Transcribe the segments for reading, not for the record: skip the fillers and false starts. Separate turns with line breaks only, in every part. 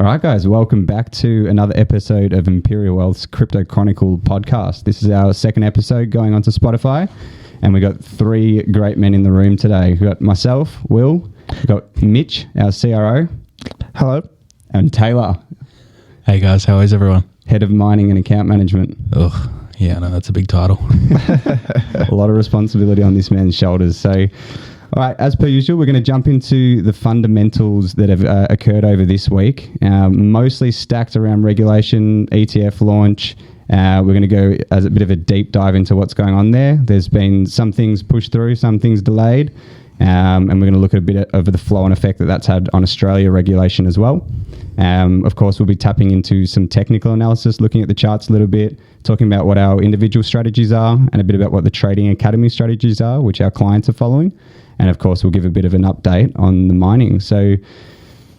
All right, guys, welcome back to another episode of Imperial Wealth's Crypto Chronicle podcast. This is our second episode going onto Spotify, and we've got three great men in the room today. We've got myself, Will, we've got Mitch, our CRO.
Hello.
And Taylor.
Hey guys, how is everyone?
Head of Mining and Account Management.
Oh, yeah, no, that's a big title.
A lot of responsibility on this man's shoulders. So, all right, as per usual, we're going to jump into the fundamentals that have occurred over this week, mostly stacked around regulation, ETF launch. We're going to go as a bit of a deep dive into what's going on there. There's been some things pushed through, some things delayed, and we're going to look at a bit over the flow and effect that that's had on Australia regulation as well. Of course, we'll be tapping into some technical analysis, looking at the charts a little bit, talking about what our individual strategies are, and a bit about what the trading academy strategies are, which our clients are following. And of course, we'll give a bit of an update on the mining. So,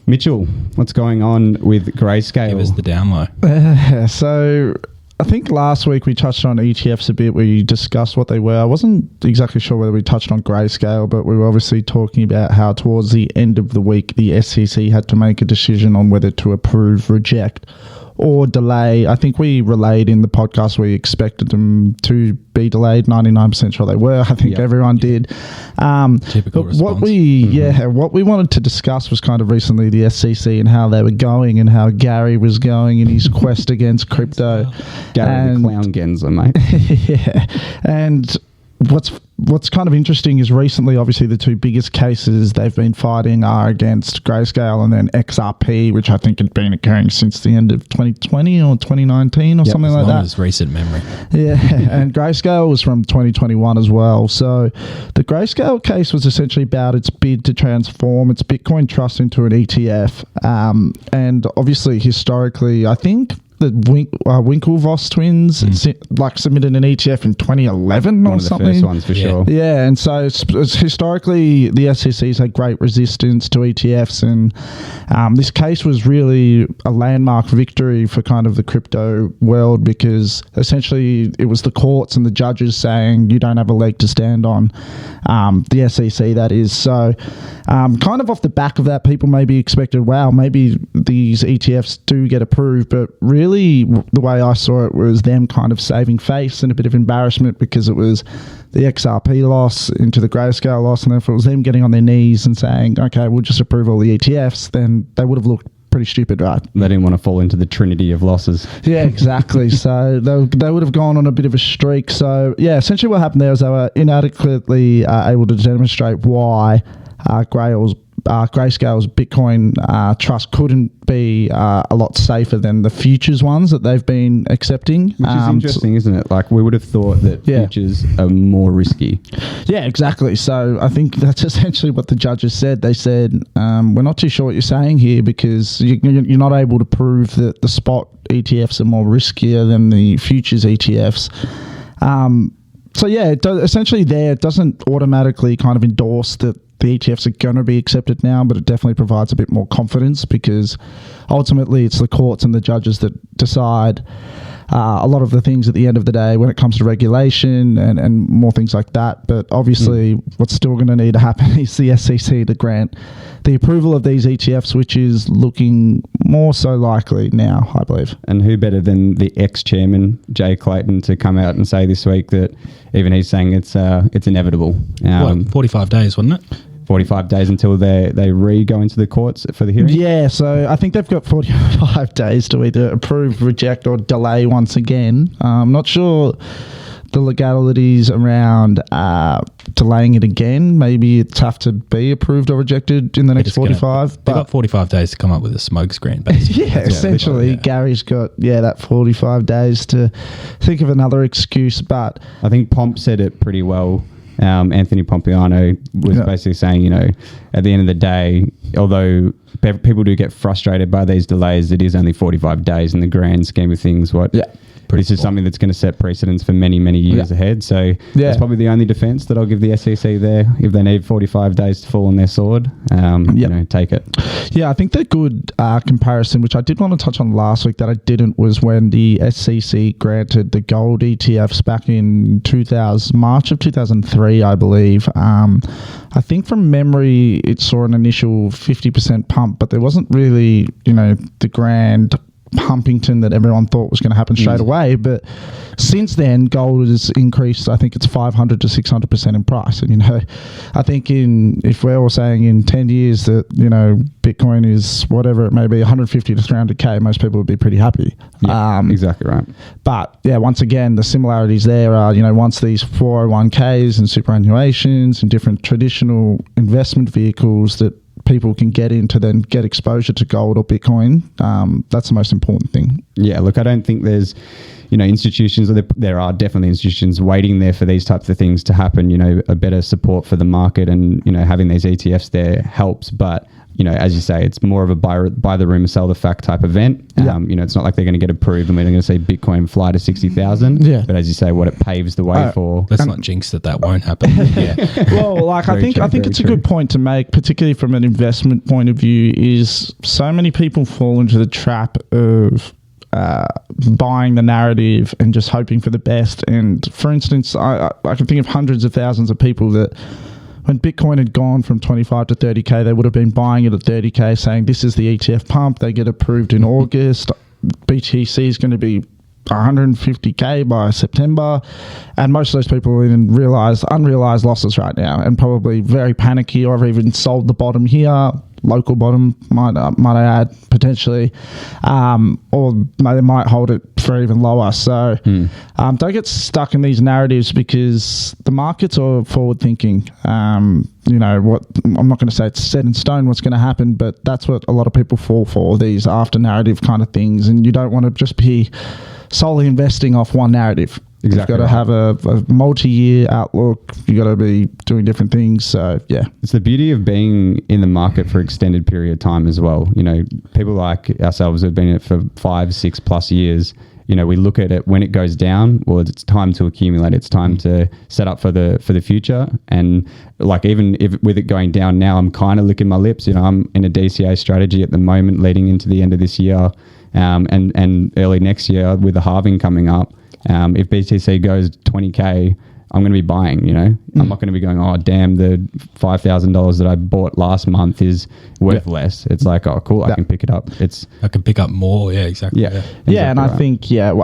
Mitchell, what's going on with Grayscale?
Give us the down low.
So, I think last week we touched on ETFs a bit. We discussed what they were. I wasn't exactly sure whether we touched on Grayscale, but we were obviously talking about how towards the end of the week, the SEC had to make a decision on whether to approve, reject, or delay. I think we relayed in the podcast we expected them to be delayed. 99% sure they were. I think everyone did.
Typical
but
response.
What we wanted to discuss was kind of recently the SEC and how they were going and how Gary was going in his quest against crypto.
Gary the Clown Genza, mate.
Yeah. And what's kind of interesting is recently, obviously, the two biggest cases they've been fighting are against Grayscale and then XRP, which I think had been occurring since the end of 2020 or 2019 or something like that.
As recent memory.
Yeah, and Grayscale was from 2021 as well. So the Grayscale case was essentially about its bid to transform its Bitcoin trust into an ETF. And obviously, historically, I think the Winklevoss twins submitted an ETF in 2011 or something.
One of the first ones for sure.
Yeah, and so it's historically the SEC's had great resistance to ETFs, and this case was really a landmark victory for kind of the crypto world because essentially it was the courts and the judges saying you don't have a leg to stand on, the SEC that is. So kind of off the back of that, people maybe expected, wow, maybe these ETFs do get approved, but really the way I saw it was them kind of saving face and a bit of embarrassment because it was the XRP loss into the Grayscale loss, and if it was them getting on their knees and saying, okay, we'll just approve all the ETFs, then they would have looked pretty stupid, right?
They didn't want to fall into the trinity of losses.
Yeah, exactly. So they would have gone on a bit of a streak. So yeah, essentially what happened there is they were inadequately able to demonstrate why Grayscale's Bitcoin trust couldn't be a lot safer than the futures ones that they've been accepting.
Which is interesting, isn't it? Like, we would have thought that futures are more risky.
Yeah, exactly. So I think that's essentially what the judges said. They said, we're not too sure what you're saying here because you're not able to prove that the spot ETFs are more riskier than the futures ETFs. So yeah, essentially it doesn't automatically kind of endorse that the ETFs are going to be accepted now, but it definitely provides a bit more confidence because ultimately it's the courts and the judges that decide a lot of the things at the end of the day when it comes to regulation and more things like that. But obviously what's still going to need to happen is the SEC to grant the approval of these ETFs, which is looking more so likely now, I believe.
And who better than the ex-chairman, Jay Clayton, to come out and say this week that even he's saying it's inevitable.
45 days, wasn't it?
45 days until they go into the courts for the hearing?
Yeah, so I think they've got 45 days to either approve, reject, or delay once again. I'm not sure the legalities around delaying it again. Maybe it's have to be approved or rejected in the next 45.
They've got 45 days to come up with a smoke screen, basically.
Yeah, essentially. Gary's got, that 45 days to think of another excuse. But
I think Pomp said it pretty well. Anthony Pompiano was basically saying, at the end of the day, although people do get frustrated by these delays, it is only 45 days in the grand scheme of things. this is something that's going to set precedents for many, many years ahead. So that's probably the only defense that I'll give the SEC there. If they need 45 days to fall on their sword, take it.
Yeah, I think the good comparison, which I did want to touch on last week that I didn't, was when the SEC granted the gold ETFs back in March of 2003, I believe. I think from memory, it saw an initial 50% pump, but there wasn't really, the grand pumpington that everyone thought was going to happen straight away. But since then, gold has increased. I think it's 500 to 600% in price. And I think if we're all saying in 10 years that Bitcoin is whatever it may be, 150 to 300k, most people would be pretty happy.
Yeah, exactly right.
But once again, the similarities there are once these 401ks and superannuations and different traditional investment vehicles that people can get into, then get exposure to gold or Bitcoin. That's the most important thing.
Yeah, look, I don't think there's, institutions, or there are definitely institutions waiting there for these types of things to happen. A better support for the market and, having these ETFs there helps. But, as you say, it's more of a buy the rumor, sell the fact type event. It's not like they're going to get approved and we're going to see Bitcoin fly to 60,000.
Yeah.
But as you say, what it paves the way for.
Let's not jinx that won't happen.
Well, I think it's a good point to make, particularly from an investment point of view, is so many people fall into the trap of buying the narrative and just hoping for the best. And for instance, I can think of hundreds of thousands of people that when Bitcoin had gone from 25 to 30k, they would have been buying it at 30k, saying this is the ETF pump. They get approved in August. BTC is going to be 150k by September, and most of those people are in unrealized losses right now, and probably very panicky, or have even sold the bottom here, local bottom, might I add, potentially, or they might hold it for even lower. So don't get stuck in these narratives, because the markets are forward thinking. I'm not going to say it's set in stone what's going to happen, but that's what a lot of people fall for, these after narrative kind of things, and you don't want to just be solely investing off one narrative.
Exactly.
You've got to have a multi-year outlook. You've got to be doing different things. So, yeah.
It's the beauty of being in the market for extended period of time as well. People like ourselves who have been in it for 5-6 plus years. We look at it when it goes down. Well, it's time to accumulate. It's time to set up for the future. And even if with it going down now, I'm kind of licking my lips. I'm in a DCA strategy at the moment, leading into the end of this year, and early next year with the halving coming up. If BTC goes 20k, I'm going to be buying, I'm not going to be going, oh, damn, the $5,000 that I bought last month is worth less. It's like, oh, cool, I can pick it up.
I can pick up more. Yeah, exactly.
Yeah, exactly, and right. I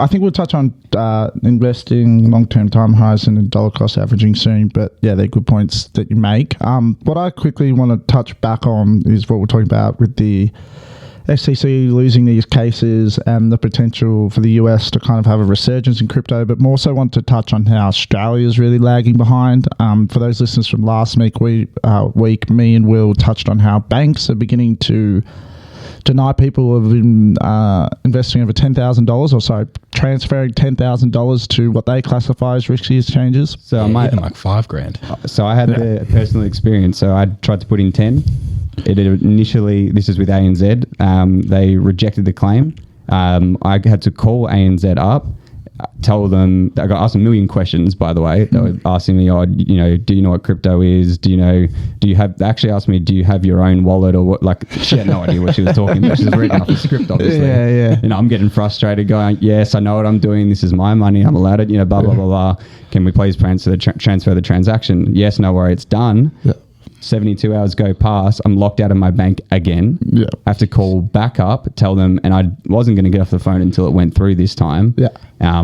think we'll touch on investing, long-term time horizon, and dollar cost averaging soon. But yeah, they're good points that you make. What I quickly want to touch back on is what we're talking about with the SEC losing these cases and the potential for the US to kind of have a resurgence in crypto, but more so want to touch on how Australia is really lagging behind. For those listeners from last week, me and Will touched on how banks are beginning to deny people who have been investing over $10,000, or sorry, transferring $10,000 to what they classify as risky exchanges.
So even like $5,000.
So I had the personal experience. So I tried to put in 10. It initially, this is with ANZ, they rejected the claim. I had to call ANZ up, tell them, I got asked a million questions, by the way. They were asking me, do you know what crypto is? They actually asked me, do you have your own wallet or what? Like, she had no idea what she was talking about. She was reading off the script, obviously.
Yeah.
I'm getting frustrated going, yes, I know what I'm doing. This is my money. I'm allowed it, blah, blah, blah, blah. Can we please transfer the transaction? Yes, no worry, it's done. Yeah. 72 hours go past, I'm locked out of my bank again. Yeah. I have to call back up, tell them, and I wasn't going to get off the phone until it went through this time. Yeah.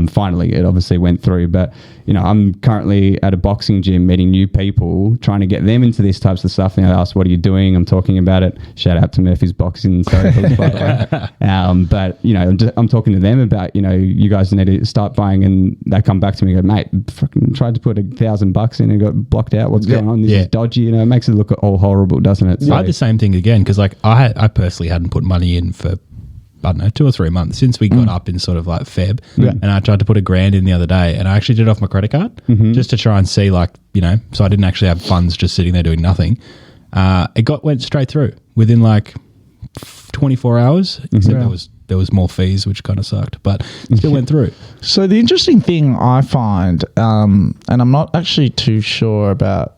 Finally, it obviously went through, but I'm currently at a boxing gym meeting new people, trying to get them into these types of stuff. And they ask, what are you doing? I'm talking about it. Shout out to Murphy's Boxing. Sorry, by the way. But, I'm talking to them about, you guys need to start buying, and they come back to me and go, mate, fucking tried to put $1,000 in and got blocked out. What's going on? This is dodgy. It makes it look all horrible, doesn't it? So,
I had the same thing again, because I personally hadn't put money in for, I don't know, 2 or 3 months since we got up in sort of like Feb. Yeah. And I tried to put $1,000 in the other day, and I actually did it off my credit card just to try and see, so I didn't actually have funds just sitting there doing nothing. It went straight through within 24 hours, except there was there was more fees, which kind of sucked, but still went through.
So the interesting thing I find, and I'm not actually too sure about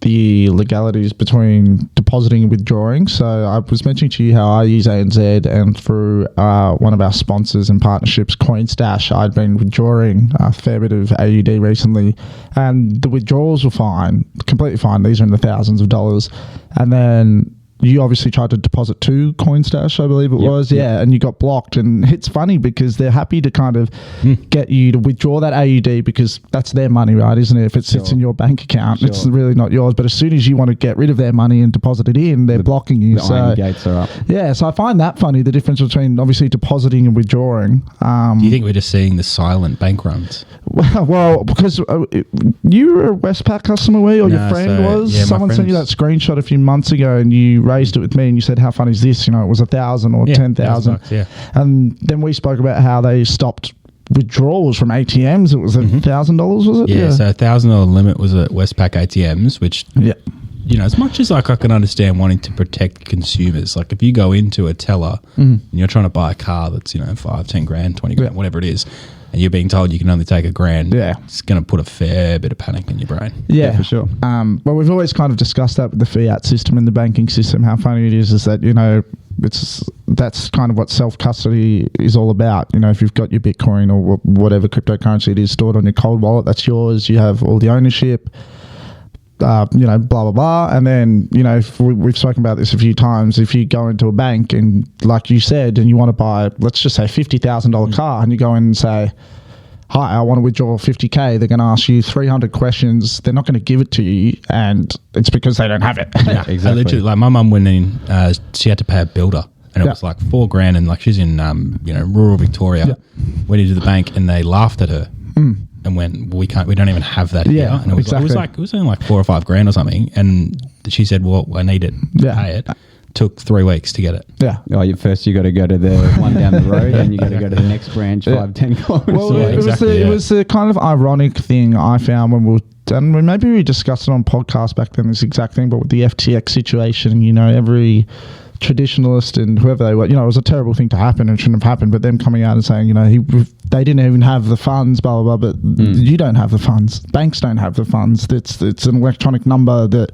the legalities between depositing and withdrawing. So I was mentioning to you how I use ANZ, and through one of our sponsors and partnerships, CoinStash, I'd been withdrawing a fair bit of AUD recently, and the withdrawals were fine, completely fine. These are in the thousands of dollars. And then you obviously tried to deposit to CoinStash, I believe it was. Yeah, and you got blocked. And it's funny because they're happy to kind of get you to withdraw that AUD because that's their money, right? Isn't it? If it sits in your bank account, it's really not yours. But as soon as you want to get rid of their money and deposit it in, they're blocking you.
The iron gates are up. Yeah,
so I find that funny, the difference between obviously depositing and withdrawing.
Do you think we're just seeing the silent bank runs?
Well, because you were a Westpac customer, were you? Or your friend was?
Yeah,
someone sent you that screenshot a few months ago and you raised it with me and you said, how funny is this? You know, it was 1,000 or 10,000.
Yeah.
And then we spoke about how they stopped withdrawals from ATMs. It was $1,000, was it?
Yeah, so $1,000 limit was at Westpac ATMs, which, you know, as much as like I can understand wanting to protect consumers, like if you go into a teller and you're trying to buy a car that's, you know, 5, 10 grand, 20 grand, whatever it is, and you're being told you can only take $1,000, it's going to put a fair bit of panic in your brain.
Yeah,
for sure.
Well, we've always kind of discussed that with the fiat system and the banking system, how funny it is that, you know, that's kind of what self-custody is all about. You know, if you've got your Bitcoin or whatever cryptocurrency it is stored on your cold wallet, that's yours. You have all the ownership. You know, blah, blah, blah. And then, you know, we've spoken about this a few times. If you go into a bank and, like you said, and you want to buy, let's just say $50,000 car, and you go in and say, hi, I want to withdraw 50K, they're going to ask you 300 questions. They're not going to give it to you, and it's because they don't have it.
Yeah, exactly. I literally, like my mum went in, she had to pay a builder. And it was like $4,000, and like she's in, you know, rural Victoria. Went into the bank and they laughed at her. And went, we don't even have that here. And it was, it was only like $4 or $5 or something. And she said, well, I need it, pay it. Took 3 weeks to get it.
Yeah. Oh, first you got to go to the one down the road, and you got to go to the next branch 5-10 kilometers.
Well, it was the kind of ironic thing I found when maybe we discussed it on podcast back then, this exact thing, but with the FTX situation, you know, every traditionalist and whoever they were, you know, it was a terrible thing to happen and shouldn't have happened, but them coming out and saying, you know, they didn't even have the funds, blah, blah, blah, but you don't have the funds. Banks don't have the funds. It's an electronic number that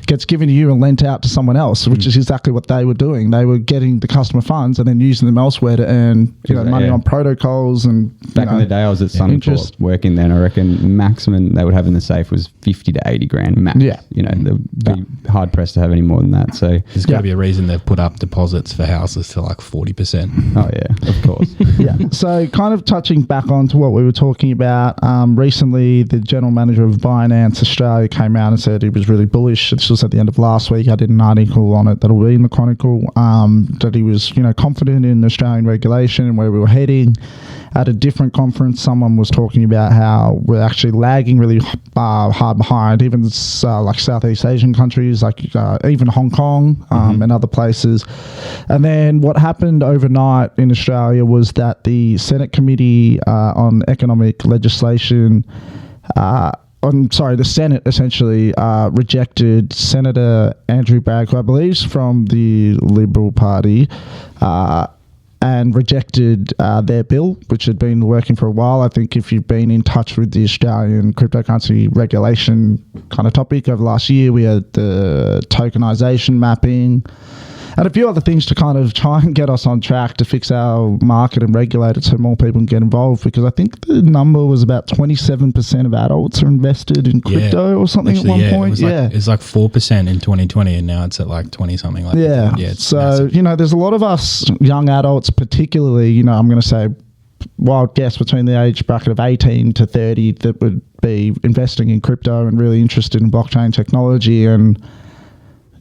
gets given to you and lent out to someone else, which is exactly what they were doing. They were getting the customer funds and then using them elsewhere to earn, you know, money on protocols. And
back in the day, I was at Suncorp working then. I reckon maximum they would have in the safe was 50 to 80 grand max. Yeah. You know, they'd be hard pressed to have any more than that. So
there's got to be a reason they've put up deposits for houses to like 40%.
Oh yeah, of course.
Yeah. So kind of touching back on to what we were talking about, recently the general manager of Binance Australia came out and said he was really bullish. This was at the end of last week. I did an article on it that'll be in the Chronicle, that he was, you know, confident in Australian regulation and where we were heading. At a different conference, someone was talking about how we're actually lagging really hard behind, even like Southeast Asian countries, like even Hong Kong and other places. And then what happened overnight in Australia was that the Senate Committee on Economic Legislation, the Senate essentially rejected Senator Andrew Bragg, who I believe is from the Liberal Party, and rejected their bill, which had been working for a while. I think if you've been in touch with the Australian cryptocurrency regulation kind of topic over the last year, we had the tokenization mapping and a few other things to kind of try and get us on track to fix our market and regulate it so more people can get involved, because I think the number was about 27% of adults are invested in crypto or something at one point.
It's like 4% in 2020 and now it's at like 20 something like that. Yeah.
So, massive. You know, there's a lot of us young adults, particularly, you know, I'm going to say wild guess between the age bracket of 18 to 30 that would be investing in crypto and really interested in blockchain technology. And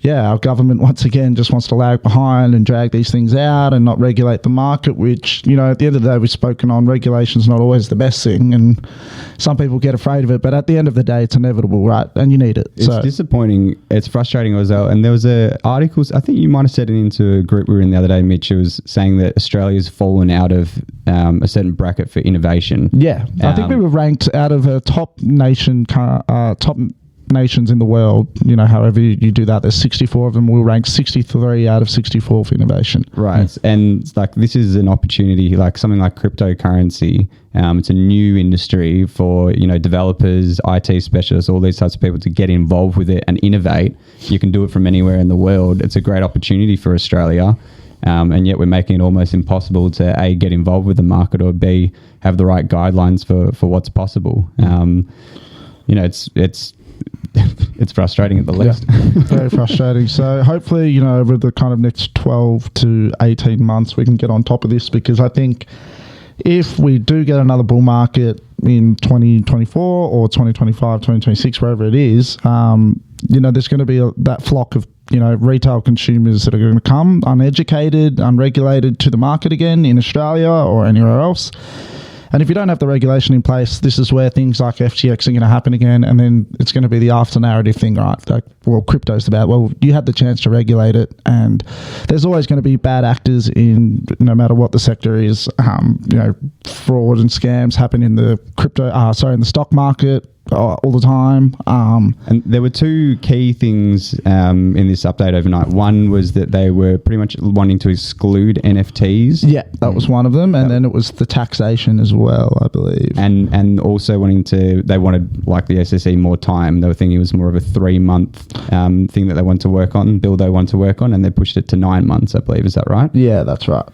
yeah, our government once again just wants to lag behind and drag these things out and not regulate the market, which, you know, at the end of the day, we've spoken on, regulation's not always the best thing, and some people get afraid of it, but at the end of the day, it's inevitable, right? And you need it.
It's disappointing. It's frustrating as well. And there was a article, I think you might have said it into a group we were in the other day, Mitch. It was saying that Australia's fallen out of a certain bracket for innovation.
Yeah. I think we were ranked out of a top nation, top nations in the world, however you do that, there's 64 of them. We'll rank 63 out of 64 for innovation.
Right. And like this is an opportunity, like something like cryptocurrency. It's a new industry for, developers, IT specialists, all these types of people to get involved with it and innovate. You can do it from anywhere in the world. It's a great opportunity for Australia. And yet we're making it almost impossible to A, get involved with the market, or B, have the right guidelines for what's possible. It's it's frustrating at the least.
Yeah, very frustrating. So hopefully, over the kind of next 12 to 18 months, we can get on top of this, because I think if we do get another bull market in 2024 or 2025, 2026, wherever it is, there's going to be that flock of retail consumers that are going to come uneducated, unregulated to the market again in Australia or anywhere else. And if you don't have the regulation in place, this is where things like FTX are going to happen again. And then it's going to be the after narrative thing, right? Like, well, crypto's about, well, you had the chance to regulate it. And there's always going to be bad actors in no matter what the sector is. Fraud and scams happen in the in the stock market all the time.
And there were two key things in this update overnight. One was that they were pretty much wanting to exclude NFTs.
Yeah, that was one of them. And then it was the taxation as well, I believe.
And also they wanted, like the SEC, more time. They were thinking it was more of a 3-month thing that they wanted to work on, bill they wanted to work on, and they pushed it to 9 months, I believe. Is that right?
Yeah, that's right.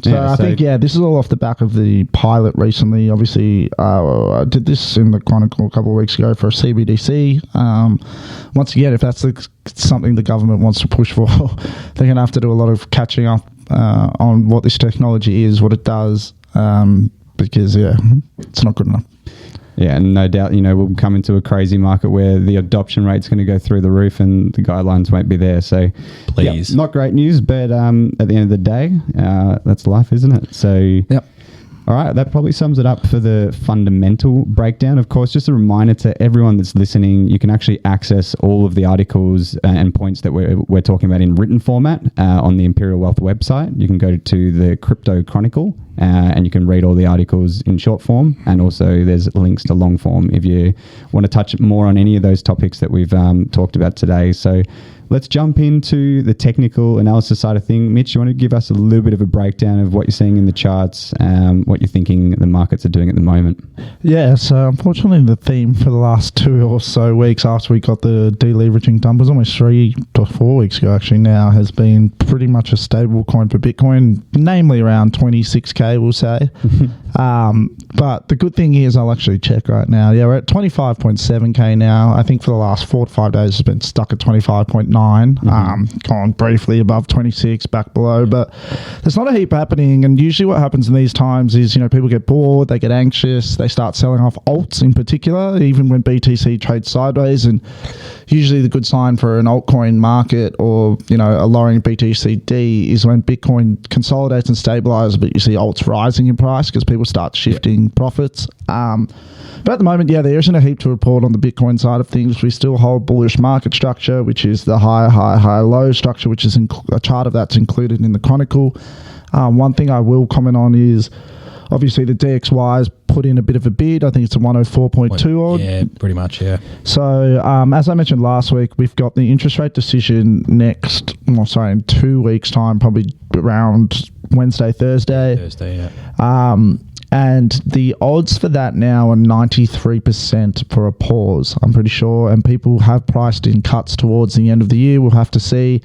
So I think, this is all off the back of the pilot recently. Obviously, I did this in the Chronicle a couple of weeks ago for a CBDC. Once again, if that's something the government wants to push for, they're going to have to do a lot of catching up on what this technology is, what it does, because, it's not good enough.
Yeah, and no doubt, we'll come into a crazy market where the adoption rate's going to go through the roof and the guidelines won't be there. So,
please,
not great news, but at the end of the day, that's life, isn't it? So,
yep.
All right, that probably sums it up for the fundamental breakdown. Of course, just a reminder to everyone that's listening, you can actually access all of the articles and points that we're talking about in written format on the Imperial Wealth website. You can go to the Crypto Chronicle and you can read all the articles in short form, and also there's links to long form if you want to touch more on any of those topics that we've talked about today. So let's jump into the technical analysis side of things. Mitch, you want to give us a little bit of a breakdown of what you're seeing in the charts, what you're thinking the markets are doing at the moment?
Yeah, so unfortunately the theme for the last 2 or so weeks after we got the deleveraging done, was almost 3 to 4 weeks ago actually now, has been pretty much a stable coin for Bitcoin, namely around 26K, we'll say. But the good thing is, I'll actually check right now. Yeah, we're at 25.7K now. I think for the last 4 to 5 days it's been stuck at 25.9, gone briefly above 26, back below, but there's not a heap happening. And usually what happens in these times is, people get bored, they get anxious, they start selling off alts in particular, even when BTC trades sideways. And usually the good sign for an altcoin market or, a lowering BTCD is when Bitcoin consolidates and stabilizes, but you see alts rising in price because people start shifting profits. But at the moment, there isn't a heap to report on the Bitcoin side of things. We still hold bullish market structure, which is the high, low structure, which is a chart of that's included in the Chronicle. One thing I will comment on is obviously the DXY's put in a bit of a bid. I think it's a 104.2 odd.
Yeah, pretty much, yeah.
So as I mentioned last week, we've got the interest rate decision in 2 weeks' time, probably around Wednesday, Thursday.
Yeah.
And the odds for that now are 93% for a pause, I'm pretty sure. And people have priced in cuts towards the end of the year. We'll have to see.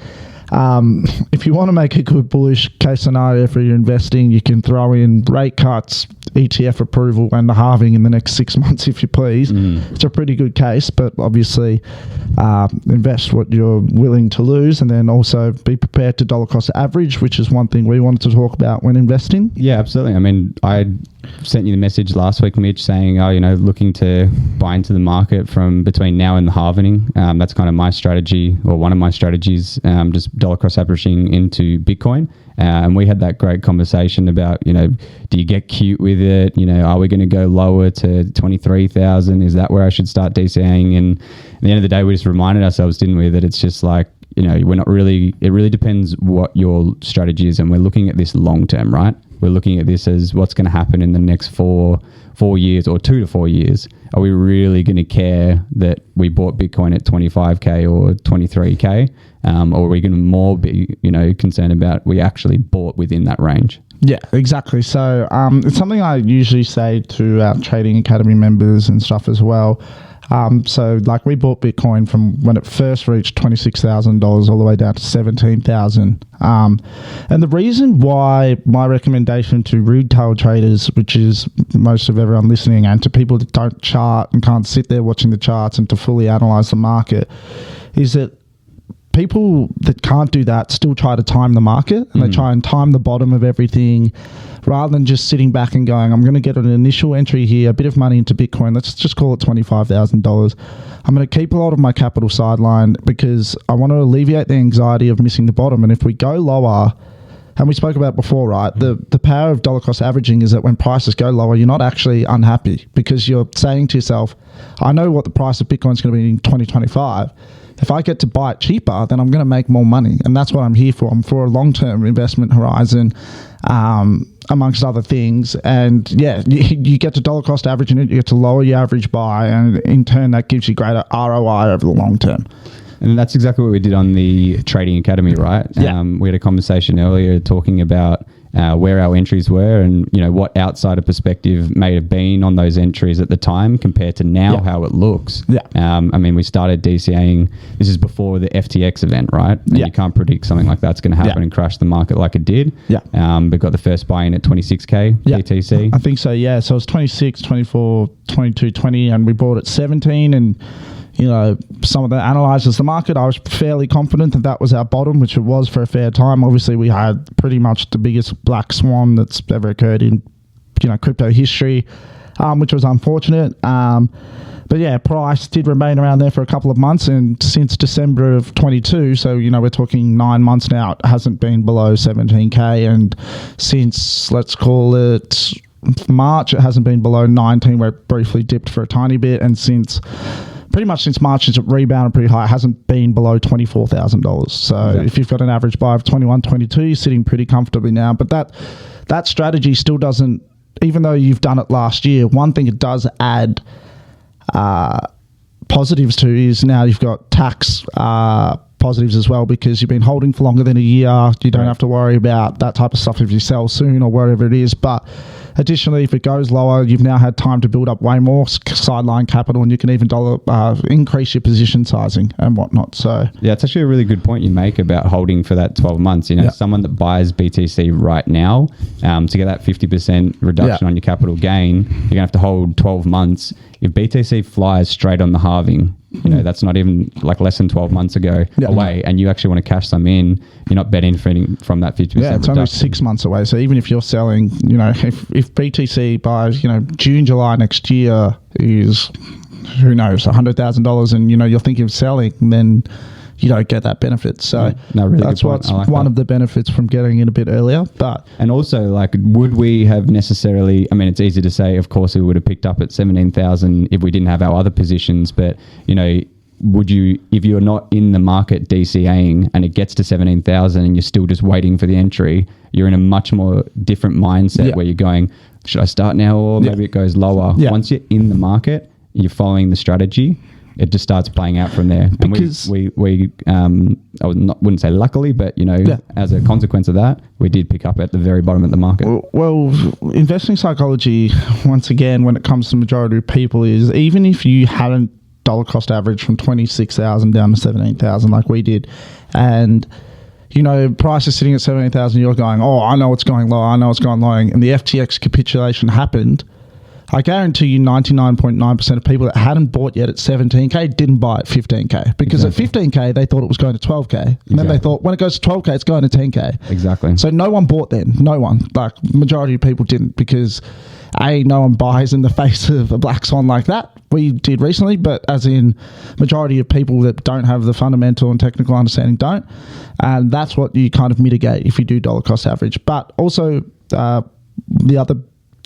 If you want to make a good bullish case scenario for your investing, you can throw in rate cuts, ETF approval, and the halving in the next 6 months, if you please. It's a pretty good case, but obviously invest what you're willing to lose, and then also be prepared to dollar cost average, which is one thing we wanted to talk about when investing.
Yeah, absolutely. I mean, I sent you the message last week, Mitch, saying, looking to buy into the market from between now and the halving. That's kind of my strategy, or one of my strategies, just dollar cost averaging into Bitcoin. And we had that great conversation about, do you get cute with it? Are we going to go lower to 23,000? Is that where I should start DCAing? And at the end of the day, we just reminded ourselves, didn't we, that it's just like, we're not really, it really depends what your strategy is. And we're looking at this long term, right? We're looking at this as what's going to happen in the next four 4 years or 2 to 4 years, are we really going to care that we bought Bitcoin at 25K or 23K? Or are we going to more be, concerned about we actually bought within that range?
Yeah, exactly. So it's something I usually say to our Trading Academy members and stuff as well. So like we bought Bitcoin from when it first reached $26,000 all the way down to $17,000. And the reason why my recommendation to retail traders, which is most of everyone listening, and to people that don't chart and can't sit there watching the charts and to fully analyze the market, is that people that can't do that still try to time the market, and they try and time the bottom of everything rather than just sitting back and going, I'm going to get an initial entry here, a bit of money into Bitcoin. Let's just call it $25,000. I'm going to keep a lot of my capital sidelined because I want to alleviate the anxiety of missing the bottom. And if we go lower, and we spoke about before, right? The power of dollar cost averaging is that when prices go lower, you're not actually unhappy because you're saying to yourself, I know what the price of Bitcoin is going to be in 2025. If I get to buy it cheaper, then I'm going to make more money. And that's what I'm here for. I'm for a long-term investment horizon, amongst other things. And yeah, you get to dollar cost averaging it, you get to lower your average buy, and in turn, that gives you greater ROI over the long term.
And that's exactly what we did on the Trading Academy, right?
Yeah.
We had a conversation earlier talking about where our entries were and, what outsider perspective may have been on those entries at the time compared to now how it looks.
Yeah.
We started DCAing. This is before the FTX event, right? And you can't predict something like that's going to happen and crash the market like it did.
Yeah.
We got the first buy-in at 26K BTC.
I think so, yeah. So it was 26, 24, 22, 20, and we bought at 17, and some of the analyzers, the market, I was fairly confident that was our bottom, which it was for a fair time. Obviously, we had pretty much the biggest black swan that's ever occurred in, crypto history, which was unfortunate. But yeah, price did remain around there for a couple of months, and since December of 22, so we're talking 9 months now, it hasn't been below 17K, and since, let's call it March, it hasn't been below 19, where it briefly dipped for a tiny bit, and pretty much since March, since it rebounded pretty high, it hasn't been below $24,000. So if you've got an average buy of 21, 22, you're sitting pretty comfortably now. But that strategy still doesn't, even though you've done it last year, one thing it does add positives to is now you've got tax positives as well, because you've been holding for longer than a year. You don't have to worry about that type of stuff if you sell soon or whatever it is. But additionally, if it goes lower, you've now had time to build up way more sideline capital, and you can even increase your position sizing and whatnot. So
yeah, it's actually a really good point you make about holding for that 12 months. Someone that buys BTC right now, to get that 50% reduction on your capital gain, you're going to have to hold 12 months. If BTC flies straight on the halving, that's not even like less than 12 months ago away, and you actually want to cash some in, you're not benefiting from that 50%
it's
reduction.
only 6 months away. So even if you're selling, if BTC buys, June, July next year is, who knows, $100,000, and, you're thinking of selling, then you don't get that benefit. So
really
that's what's one of the benefits from getting in a bit earlier. And
also, would we have necessarily, it's easy to say, of course, we would have picked up at 17,000 if we didn't have our other positions, but, would you, if you're not in the market DCAing and it gets to 17,000 and you're still just waiting for the entry, you're in a much more different mindset where you're going, should I start now or maybe it goes lower? Once you're in the market, you're following the strategy, it just starts playing out from there. And
because
we wouldn't say luckily, but as a consequence of that, we did pick up at the very bottom of the market.
Well, investing psychology, once again, when it comes to the majority of people, is even if you hadn't dollar cost average from 26,000 down to 17,000 like we did, and price is sitting at 17,000, you're going, oh, I know it's going low, and the FTX capitulation happened, I guarantee you 99.9% of people that hadn't bought yet at 17K didn't buy at 15K, because at 15K they thought it was going to 12K, and then they thought when it goes to 12K it's going to 10K.
Exactly.
So no one bought then. No one. Majority of people didn't, because no one buys in the face of a black swan like that. We did recently, but as in majority of people that don't have the fundamental and technical understanding don't, and that's what you kind of mitigate if you do dollar cost average. But also the other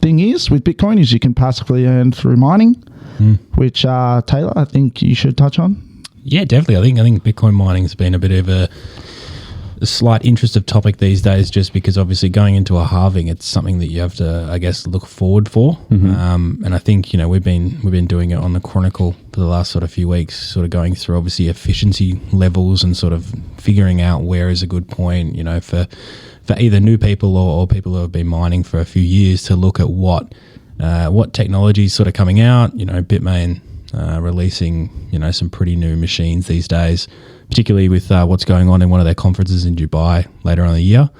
thing is with Bitcoin is you can passively earn through mining, which Taylor, I think you should touch on.
Yeah, definitely. I think Bitcoin mining has been a bit of a a slight interest of topic these days, just because obviously going into a halving, it's something that you have to, I guess, look forward for. And I think, we've been doing it on the Chronicle for the last sort of few weeks, sort of going through obviously efficiency levels and sort of figuring out where is a good point, for either new people or people who have been mining for a few years, to look at what technology is sort of coming out. Bitmain releasing some pretty new machines these days, particularly with what's going on in one of their conferences in Dubai later on in the year.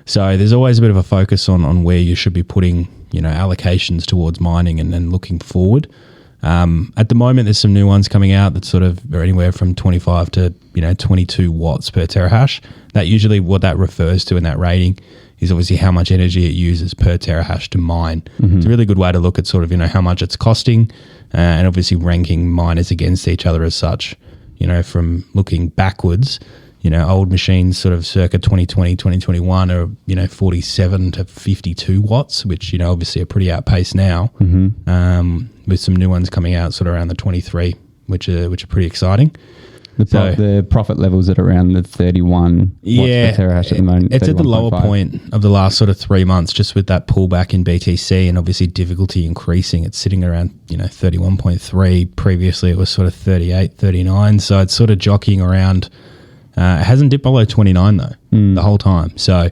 So there's always a bit of a focus on where you should be putting allocations towards mining and then looking forward. At the moment, there's some new ones coming out that sort of are anywhere from 25 to 22 watts per terahash. That usually what that refers to in that rating is obviously how much energy it uses per terahash to mine. It's a really good way to look at sort of how much it's costing, and obviously ranking miners against each other as such. From looking backwards, old machines sort of circa 2020, 2021 are 47 to 52 watts, which obviously are pretty outpaced now. With some new ones coming out sort of around the 23, which are pretty exciting.
The profit levels at around the 31 watts per terahash at the moment.
It's at the lower point of the last sort of 3 months, just with that pullback in BTC and obviously difficulty increasing. It's sitting around 31.3. Previously it was sort of 38, 39. So it's sort of jockeying around. It hasn't dipped below 29 though the whole time. So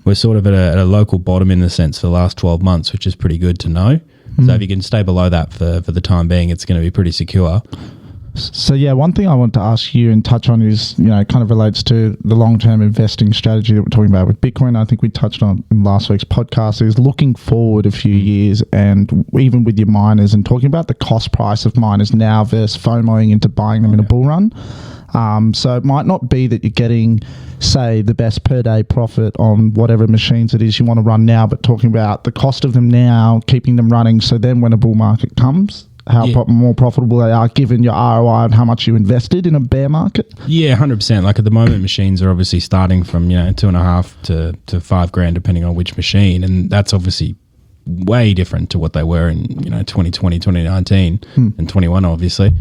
we're sort of at a local bottom in the sense for the last 12 months, which is pretty good to know. So if you can stay below that for the time being, it's going to be pretty secure.
So one thing I want to ask you and touch on is, kind of relates to the long-term investing strategy that we're talking about with Bitcoin. I think we touched on in last week's podcast, is looking forward a few years, and even with your miners, and talking about the cost price of miners now versus FOMOing into buying them in a bull run. So it might not be that you're getting, say, the best per day profit on whatever machines it is you want to run now, but talking about the cost of them now, keeping them running, so then when a bull market comes, how more profitable they are given your ROI and how much you invested in a bear market? Yeah,
100%. Like at the moment, machines are obviously starting from, $2,500 to $5,000, depending on which machine. And that's obviously way different to what they were in, 2020, 2019 and 21, obviously.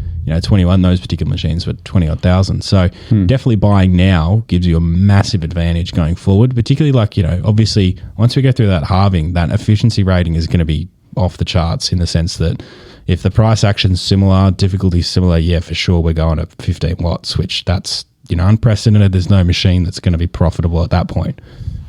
21, those particular machines were 20,000. So definitely buying now gives you a massive advantage going forward, particularly obviously once we go through that halving, that efficiency rating is going to be off the charts, in the sense that if the price action's similar, difficulty similar, for sure we're going at 15 watts, which that's, unprecedented. There's no machine that's going to be profitable at that point.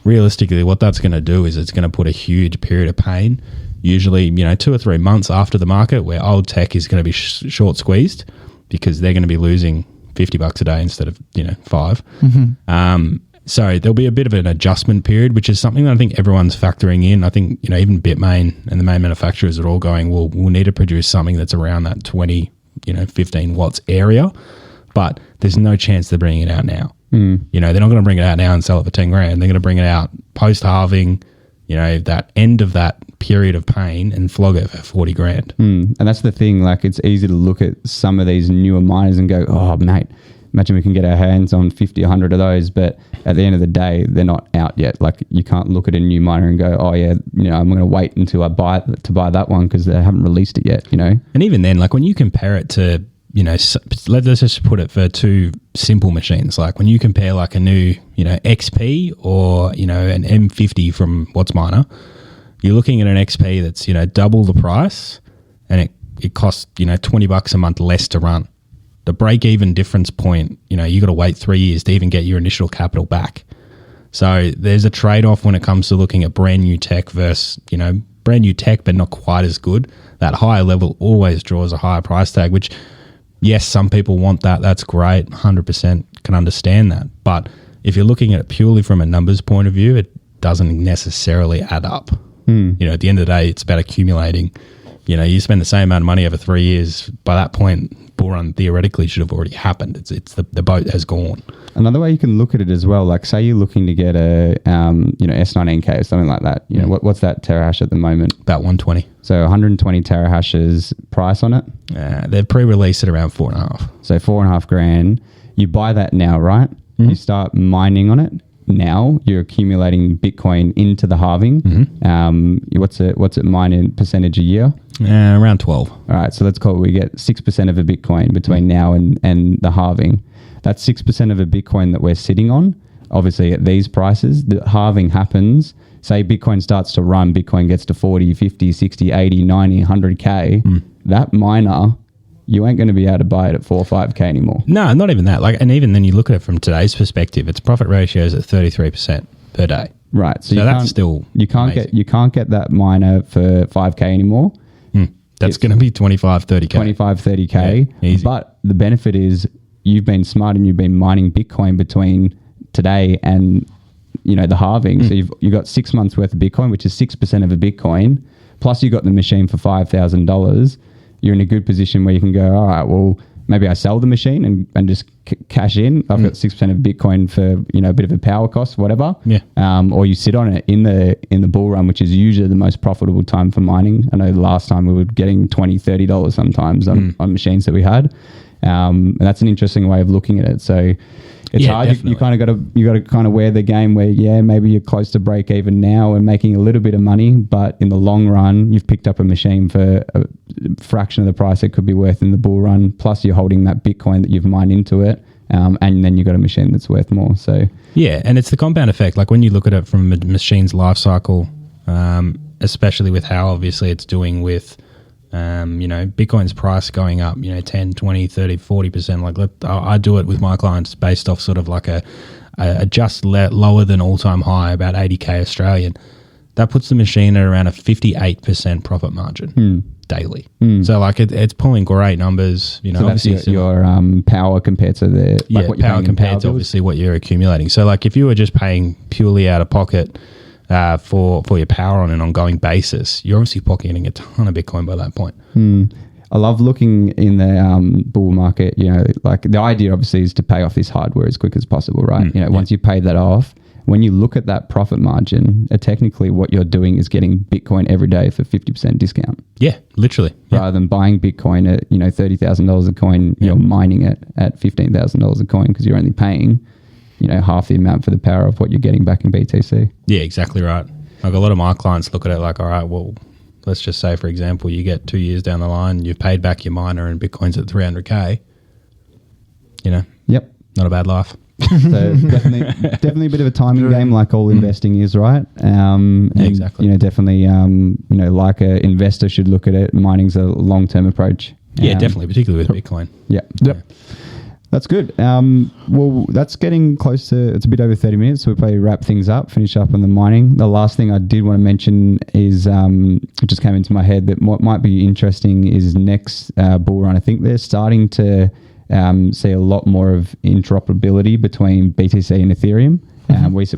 Realistically, what that's going to do is it's going to put a huge period of pain, usually, 2 or 3 months after the market, where old tech is going to be short squeezed because they're going to be losing $50 a day instead of, $5. So there'll be a bit of an adjustment period, which is something that I think everyone's factoring in. I think, even Bitmain and the main manufacturers are all going, we'll need to produce something that's around that 20, 15 watts area, but there's no chance they're bringing it out now. They're not going to bring it out now and sell it for 10 grand. They're going to bring it out post-halving, that end of that period of pain, and flog it for 40 grand.
And that's the thing, it's easy to look at some of these newer miners and go, oh, mate, imagine we can get our hands on 50, 100 of those, but at the end of the day, they're not out yet. You can't look at a new miner and go, oh yeah, I'm going to wait until I buy that one because they haven't released it yet, And
even then, when you compare it to, let's just put it for two simple machines. When you compare a new, XP or, an M50 from WhatsMiner, you're looking at an XP that's, double the price, and it costs, $20 a month less to run. The break-even difference point, you got to wait 3 years to even get your initial capital back. So there's a trade-off when it comes to looking at brand new tech versus, brand new tech but not quite as good. That higher level always draws a higher price tag, which, yes, some people want that. That's great. 100% can understand that. But if you're looking at it purely from a numbers point of view, it doesn't necessarily add up. At the end of the day, it's about accumulating. You spend the same amount of money over 3 years. By that point, bull run theoretically should have already happened. It's the boat has gone.
Another way you can look at it as well, say you're looking to get a S19K or something like that. What's that terahash at the moment?
About 120.
So 120 terahashes price on it.
They're pre-released at around 4.5.
So $4,500. You buy that now, right? You start mining on it. Now you're accumulating Bitcoin into the halving. What's it mining percentage a year?
Around 12.
All right, so let's call it, we get 6% of a Bitcoin between now and the halving. That's 6% of a Bitcoin that we're sitting on obviously at these prices, the halving happens. Say Bitcoin starts to run, Bitcoin gets to 40, 50, 60, 80, 90, 100K. That miner, you ain't going to be able to buy it at 4 or 5K anymore.
No, not even that. Like, and even then you look at it from today's perspective, its profit ratio is at 33% per day.
Right.
So that's still
you can't get that miner for 5K anymore.
That's going to be 25, 30K.
25, 30K.
Yeah, easy.
But the benefit is you've been smart and you've been mining Bitcoin between today and, the halving. So you've got 6 months worth of Bitcoin, which is 6% of a Bitcoin. Plus you got the machine for $5,000. You're in a good position where you can go, all right, well, maybe I sell the machine and just cash in. I've got 6% of Bitcoin for, a bit of a power cost, whatever.
Yeah.
Or you sit on it in the bull run, which is usually the most profitable time for mining. I know last time we were getting $20, $30 sometimes on machines that we had. And that's an interesting way of looking at it. So it's hard. You kind of got to kind of wear the game where, maybe you're close to break even now and making a little bit of money, but in the long run, you've picked up a machine for a fraction of the price it could be worth in the bull run. Plus you're holding that Bitcoin that you've mined into it. And then you've got a machine that's worth more. So
yeah. And it's the compound effect. Like when you look at it from a machine's life cycle, especially with how obviously it's doing with, Bitcoin's price going up, 10, 20, 30, 40%. Like I do it with my clients based off sort of like a just lower than all-time high, about 80K Australian. That puts the machine at around a 58% profit margin daily. So like it's pulling great numbers. So
that's your power compared to what you're
power compared to obviously what you're accumulating. So like if you were just paying purely out of pocket for your power on an ongoing basis, you're obviously pocketing a ton of Bitcoin by that point.
I love looking in the bull market, like the idea obviously is to pay off this hardware as quick as possible, right? Once you pay that off, when you look at that profit margin, technically what you're doing is getting Bitcoin every day for 50% discount.
Yeah, literally.
Rather than buying Bitcoin at, $30,000 a coin, you're mining it at $15,000 a coin because you're only paying half the amount for the power of what you're getting back in BTC.
Yeah, exactly right. Like a lot of my clients look at it like, all right, well, let's just say, for example, you get 2 years down the line, you've paid back your miner and Bitcoin's at 300K.
Yep.
Not a bad life.
So definitely a bit of a timing game, like all investing is, right?
Exactly.
Definitely, like an investor should look at it. Mining's a long-term approach.
Yeah, definitely, particularly with Bitcoin.
Yep. That's good. Well, that's getting close to, it's a bit over 30 minutes, so we'll probably wrap things up, finish up on the mining. The last thing I did want to mention is, it just came into my head that what might be interesting is next bull run. I think they're starting to see a lot more of interoperability between BTC and Ethereum.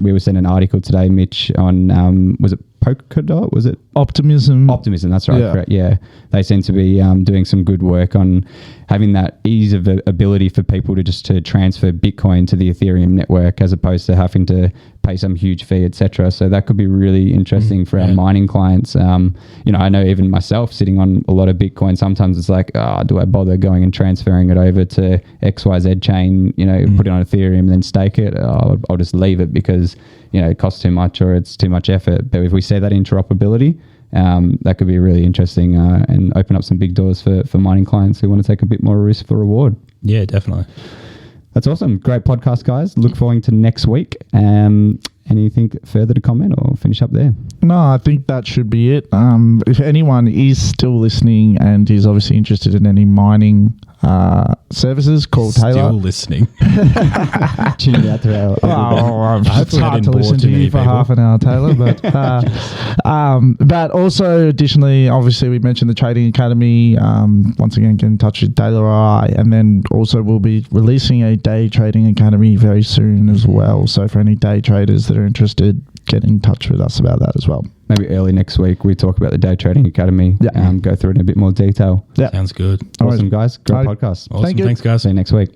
We were sent an article today, Mitch, on, was it Polkadot? Was it?
Optimism,
that's right. Yeah. Correct. Yeah. They seem to be doing some good work on having that ease of ability for people to transfer Bitcoin to the Ethereum network as opposed to having to pay some huge fee, etc. So that could be really interesting for our mining clients. I know even myself sitting on a lot of Bitcoin, sometimes it's like, do I bother going and transferring it over to XYZ chain, put it on Ethereum and then stake it? I'll just leave it because, it costs too much or it's too much effort. But if we see that interoperability, that could be really interesting and open up some big doors for mining clients who want to take a bit more risk for reward.
Yeah, definitely.
That's awesome. Great podcast, guys. Look forward to next week. Anything further to comment or finish up there?
No, I think that should be it. If anyone is still listening and is obviously interested in any mining services, call Taylor.
Still listening.
Tuning out to our...
it's hard to listen to you for half an hour, Taylor. But also, additionally, obviously, we mentioned the Trading Academy. Once again, get in touch with Taylor or I. And then also, we'll be releasing a Day Trading Academy very soon as well. So for any day traders that are interested, get in touch with us about that as well.
Maybe early next week, we talk about the Day Trading Academy. Yeah. Go through it in a bit more detail.
Yeah. Sounds good.
Awesome, guys. Great podcast.
Awesome. Thanks, guys.
See you next week.